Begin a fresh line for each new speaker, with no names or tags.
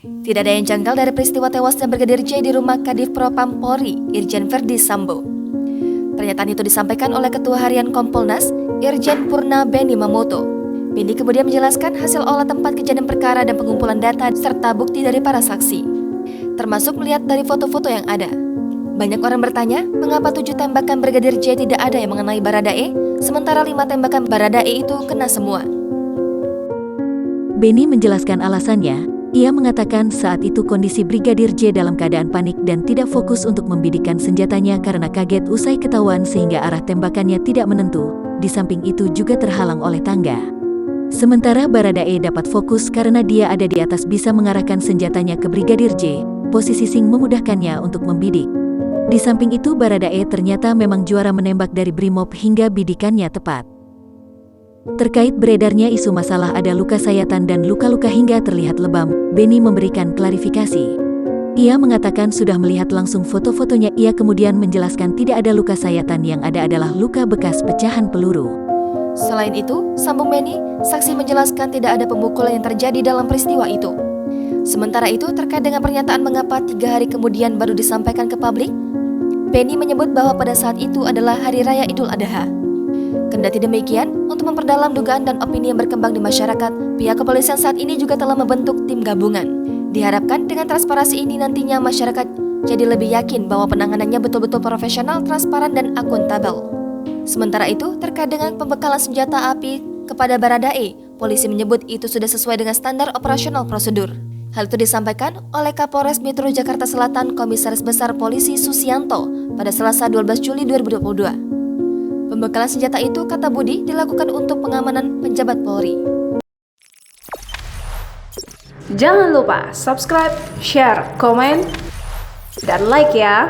Tidak ada yang janggal dari peristiwa tewasnya Brigadir J di rumah Kadif Propam Polri, Irjen Verdi Sambo. Pernyataan itu disampaikan oleh Ketua Harian Kompolnas, Irjen Purna Beni Mamoto. Beni kemudian menjelaskan hasil olah tempat kejadian perkara dan pengumpulan data serta bukti dari para saksi, termasuk melihat dari foto-foto yang ada. Banyak orang bertanya, mengapa 7 tembakan Brigadir J tidak ada yang mengenai Baradae, sementara 5 tembakan Baradae itu kena semua.
Beni menjelaskan alasannya. Ia mengatakan saat itu kondisi Brigadir J dalam keadaan panik dan tidak fokus untuk membidikkan senjatanya karena kaget usai ketahuan sehingga arah tembakannya tidak menentu. Di samping itu juga terhalang oleh tangga. Sementara Baradae dapat fokus karena dia ada di atas bisa mengarahkan senjatanya ke Brigadir J. Posisi Sing memudahkannya untuk membidik. Di samping itu Baradae ternyata memang juara menembak dari Brimob hingga bidikannya tepat. Terkait beredarnya isu masalah ada luka sayatan dan luka-luka hingga terlihat lebam, Beni memberikan klarifikasi. Ia mengatakan sudah melihat langsung foto-fotonya. Ia kemudian menjelaskan tidak ada luka sayatan, yang ada adalah luka bekas pecahan peluru.
Selain itu, sambung Beni, saksi menjelaskan tidak ada pemukulan yang terjadi dalam peristiwa itu. Sementara itu, terkait dengan pernyataan mengapa 3 hari kemudian baru disampaikan ke publik, Beni menyebut bahwa pada saat itu adalah Hari Raya Idul Adha. Kendati demikian, untuk memperdalam dugaan dan opini yang berkembang di masyarakat, pihak kepolisian saat ini juga telah membentuk tim gabungan. Diharapkan dengan transparansi ini nantinya masyarakat jadi lebih yakin bahwa penanganannya betul-betul profesional, transparan, dan akuntabel. Sementara itu, terkait dengan pembekalan senjata api kepada Baradae, polisi menyebut itu sudah sesuai dengan standar operasional prosedur. Hal itu disampaikan oleh Kapolres Metro Jakarta Selatan Komisaris Besar Polisi Susianto pada Selasa 12 Juli 2022. Pembekalan senjata itu, kata Budi, dilakukan untuk pengamanan penjabat Polri.
Jangan lupa subscribe, share, komen, dan like ya!